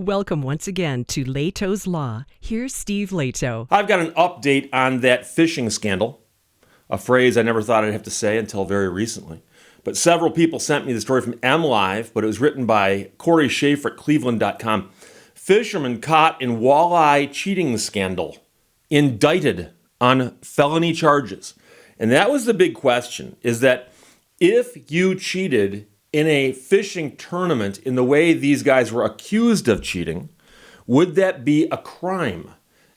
Welcome once again to Lehto's Law. Here's Steve Lehto. I've got an update on that fishing scandal, a phrase I never thought I'd have to say until very recently. But several people sent me the story from MLive, but it was written by Corey Schaefer at Cleveland.com. Fisherman caught in walleye cheating scandal, indicted on felony charges. And that was the big question, is that if you cheated in a fishing tournament in the way these guys were accused of cheating, would that be a crime?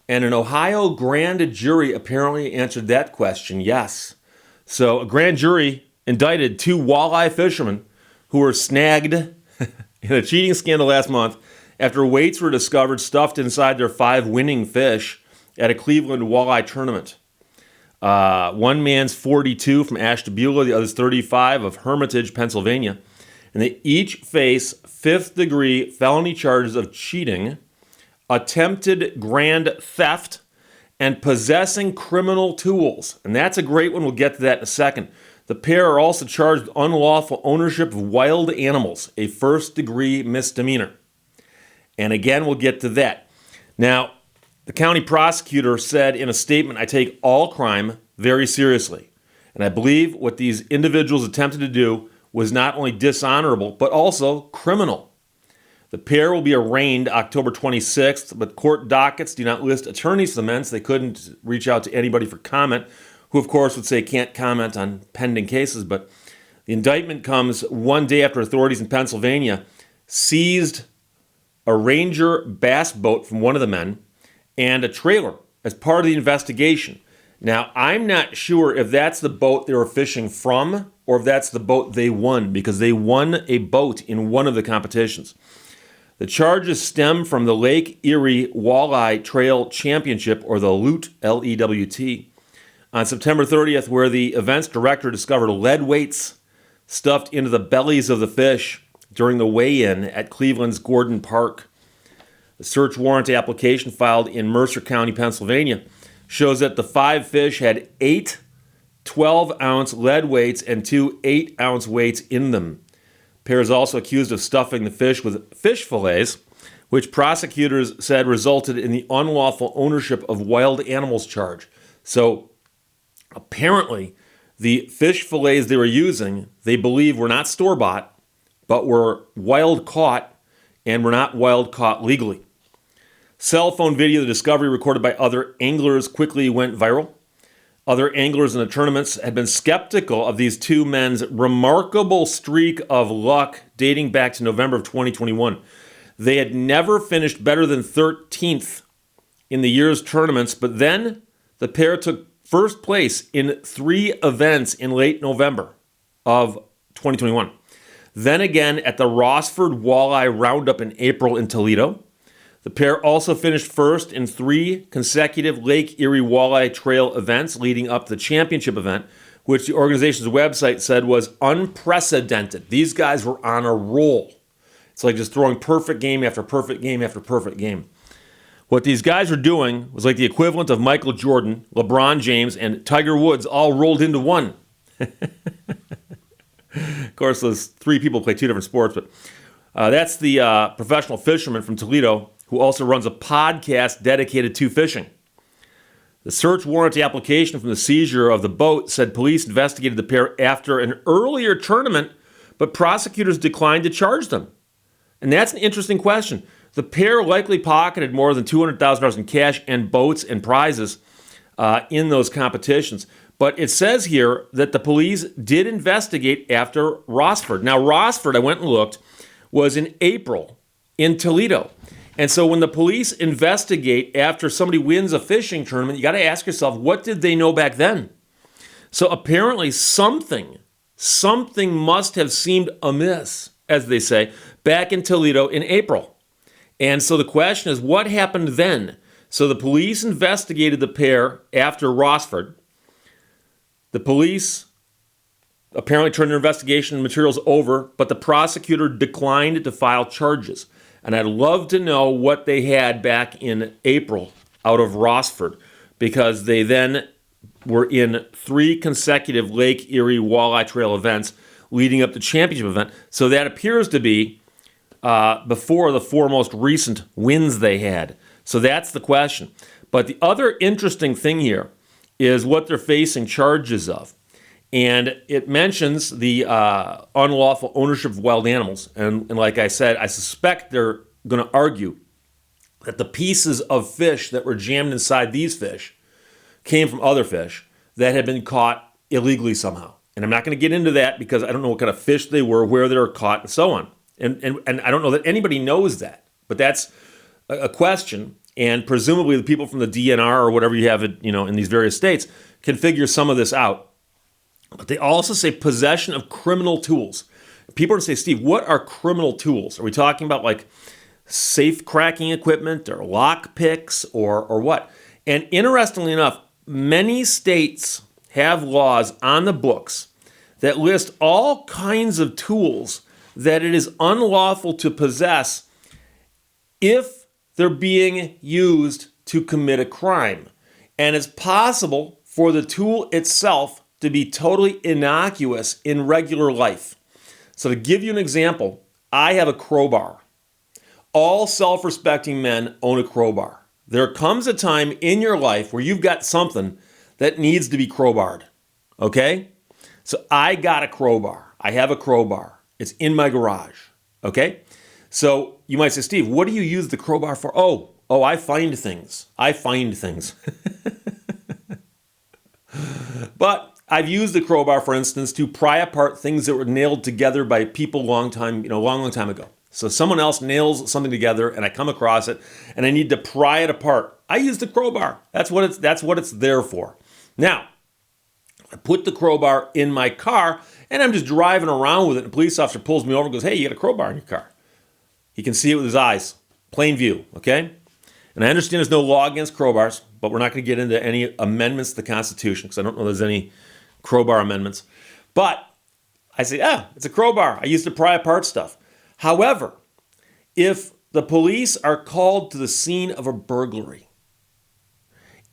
And an Ohio grand jury apparently answered that question, yes. So a grand jury indicted two walleye fishermen who were snagged in a cheating scandal last month after weights were discovered stuffed inside their 5 winning fish at a Cleveland walleye tournament. One man's 42 from Ashtabula, the other's 35 of Hermitage, Pennsylvania. And they each face 5th-degree felony charges of cheating, attempted grand theft, and possessing criminal tools. And that's a great one. We'll get to that in a second. The pair are also charged with unlawful ownership of wild animals, a 1st-degree misdemeanor. And again, we'll get to that. Now, the county prosecutor said in a statement, "I take all crime very seriously. And I believe what these individuals attempted to do was not only dishonorable, but also criminal." The pair will be arraigned October 26th, but court dockets do not list attorneys for the men, so they couldn't reach out to anybody for comment, who of course would say can't comment on pending cases. But the indictment comes one day after authorities in Pennsylvania seized a Ranger bass boat from one of the men and a trailer as part of the investigation. Now, I'm not sure if that's the boat they were fishing from or if that's the boat they won, because they won a boat in one of the competitions. The charges stem from the Lake Erie Walleye Trail Championship, or the LEWT, L-E-W-T, on September 30th, where the event's director discovered lead weights stuffed into the bellies of the fish during the weigh-in at Cleveland's Gordon Park. The search warrant application filed in Mercer County, Pennsylvania, shows that the 5 fish had 8 12-ounce lead weights and 2 8-ounce weights in them. The pair is also accused of stuffing the fish with fish fillets, which prosecutors said resulted in the unlawful ownership of wild animals charge. So apparently, the fish fillets they were using, they believe were not store-bought, but were wild-caught and were not wild-caught legally. Cell phone video of the discovery recorded by other anglers quickly went viral. Other anglers in the tournaments had been skeptical of these two men's remarkable streak of luck dating back to November of 2021. They had never finished better than 13th in the year's tournaments, but then the pair took first place in 3 events in late November of 2021. Then again at the Rossford Walleye Roundup in April in Toledo. The pair also finished first in 3 consecutive Lake Erie Walleye Trail events leading up to the championship event, which the organization's website said was unprecedented. These guys were on a roll. It's like just throwing perfect game after perfect game after perfect game. What these guys were doing was like the equivalent of Michael Jordan, LeBron James, and Tiger Woods all rolled into one. Of course, those 3 people play 2 different sports, but that's the professional fisherman from Toledo, who also runs a podcast dedicated to fishing. The search warrant application from the seizure of the boat said police investigated the pair after an earlier tournament, but prosecutors declined to charge them. And that's an interesting question. The pair likely pocketed more than $200,000 in cash and boats and prizes in those competitions. But it says here that the police did investigate after Rossford. Now, Rossford, I went and looked, was in April in Toledo. And so when the police investigate after somebody wins a fishing tournament, you got to ask yourself, what did they know back then? So apparently something must have seemed amiss, as they say, back in Toledo in April. And so the question is, what happened then? So the police investigated the pair after Rossford. The police apparently turned their investigation materials over, but the prosecutor declined to file charges. And I'd love to know what they had back in April out of Rossford, because they then were in 3 consecutive Lake Erie Walleye Trail events leading up to the championship event. So that appears to be before the four most recent wins they had. So that's the question. But the other interesting thing here is what they're facing charges of. And it mentions the unlawful ownership of wild animals. And like I said, I suspect they're going to argue that the pieces of fish that were jammed inside these fish came from other fish that had been caught illegally somehow. And I'm not going to get into that because I don't know what kind of fish they were, where they were caught, and so on. And I don't know that anybody knows that. But that's a question. And presumably the people from the DNR or whatever you have, in these various states can figure some of this out. But they also say possession of criminal tools. People are going to say, Steve, what are criminal tools? Are we talking about like safe cracking equipment or lock picks or what? And interestingly enough, many states have laws on the books that list all kinds of tools that it is unlawful to possess if they're being used to commit a crime. And it's possible for the tool itself to be totally innocuous in regular life. So to give you an example, I have a crowbar. All self-respecting men own a crowbar. There comes a time in your life where you've got something that needs to be crowbarred, okay? So I got a crowbar. I have a crowbar. It's in my garage, okay? So you might say, Steve, what do you use the crowbar for? Oh, I find things. But I've used the crowbar, for instance, to pry apart things that were nailed together by people long time ago. So someone else nails something together and I come across it and I need to pry it apart. I use the crowbar. That's what it's there for. Now, I put the crowbar in my car and I'm just driving around with it and a police officer pulls me over and goes, hey, you got a crowbar in your car. He can see it with his eyes. Plain view, okay? And I understand there's no law against crowbars, but we're not going to get into any amendments to the Constitution because I don't know there's any crowbar amendments. But I say, it's a crowbar. I used to pry apart stuff. However, if the police are called to the scene of a burglary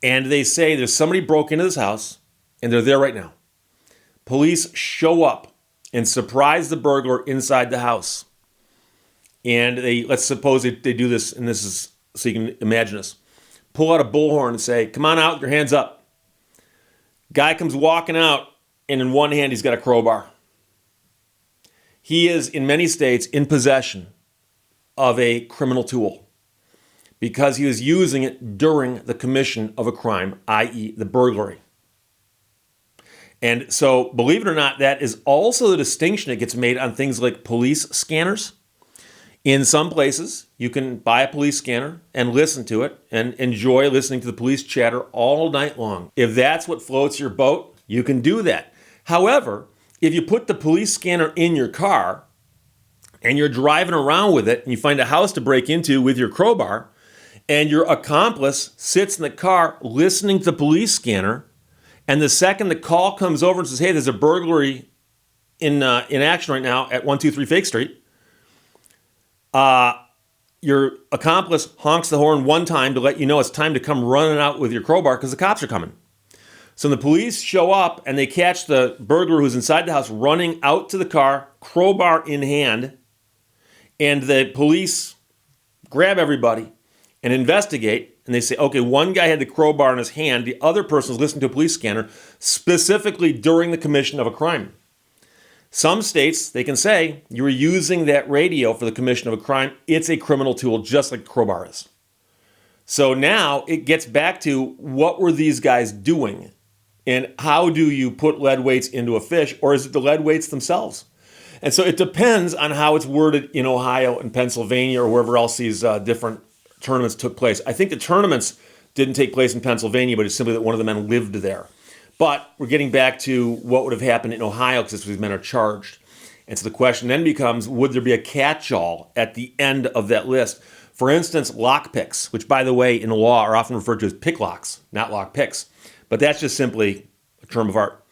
and they say there's somebody broke into this house and they're there right now, police show up and surprise the burglar inside the house. And let's suppose they do this, and this is so you can imagine this. Pull out a bullhorn and say, come on out, your hands up. Guy comes walking out, and in one hand he's got a crowbar. He is, in many states, in possession of a criminal tool because he was using it during the commission of a crime, i.e. the burglary. And so, believe it or not, that is also the distinction that gets made on things like police scanners. In some places, you can buy a police scanner and listen to it and enjoy listening to the police chatter all night long. If that's what floats your boat, you can do that. However, if you put the police scanner in your car and you're driving around with it and you find a house to break into with your crowbar and your accomplice sits in the car listening to the police scanner, and the second the call comes over and says, hey, there's a burglary in action right now at 123 Fake Street, your accomplice honks the horn one time to let you know it's time to come running out with your crowbar because the cops are coming. So the police show up and they catch the burglar who's inside the house running out to the car, crowbar in hand, and the police grab everybody and investigate, and they say, okay, one guy had the crowbar in his hand, the other person was listening to a police scanner, specifically during the commission of a crime. Some states, they can say, you were using that radio for the commission of a crime. It's a criminal tool, just like a crowbar is. So now it gets back to what were these guys doing? And how do you put lead weights into a fish? Or is it the lead weights themselves? And so it depends on how it's worded in Ohio and Pennsylvania or wherever else these different tournaments took place. I think the tournaments didn't take place in Pennsylvania, but it's simply that one of the men lived there. But we're getting back to what would have happened in Ohio because these men are charged. And so the question then becomes, would there be a catch-all at the end of that list? For instance, lock picks, which, by the way, in the law are often referred to as pick locks, not lock picks. But that's just simply a term of art.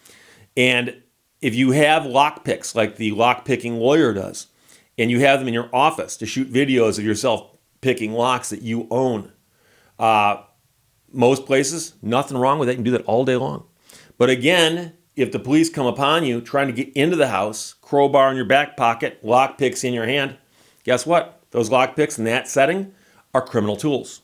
And if you have lock picks, like the lock-picking lawyer does, and you have them in your office to shoot videos of yourself picking locks that you own, most places, nothing wrong with that. You can do that all day long. But again, if the police come upon you trying to get into the house, crowbar in your back pocket, lock picks in your hand, Guess what? Those lockpicks in that setting are criminal tools.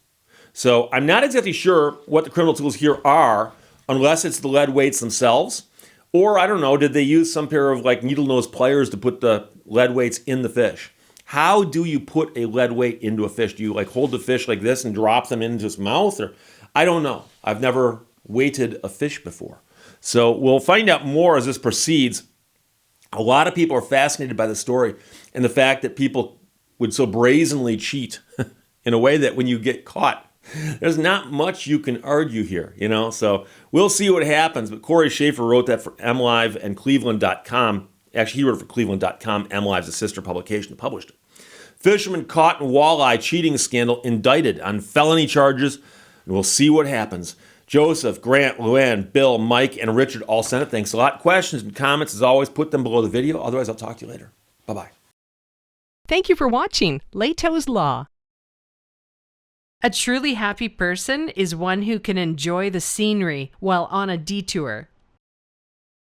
So I'm not exactly sure what the criminal tools here are, unless it's the lead weights themselves. Or, I don't know, did they use some pair of like needle nose pliers to put the lead weights in the fish? How do you put a lead weight into a fish? Do you like hold the fish like this and drop them into its mouth? Or I don't know. I've never weighted a fish before. So we'll find out more as this proceeds. A lot of people are fascinated by the story and the fact that people would so brazenly cheat in a way that when you get caught, there's not much you can argue here, So we'll see what happens. But Corey Schaefer wrote that for MLive and Cleveland.com. Actually, he wrote it for Cleveland.com. MLive's a sister publication that published it. Fisherman caught in walleye cheating scandal, indicted on felony charges. And we'll see what happens. Joseph, Grant, Luann, Bill, Mike, and Richard all sent it. Thanks a lot. Questions and comments, as always, put them below the video. Otherwise, I'll talk to you later. Bye-bye. Thank you for watching Lehto's Law. A truly happy person is one who can enjoy the scenery while on a detour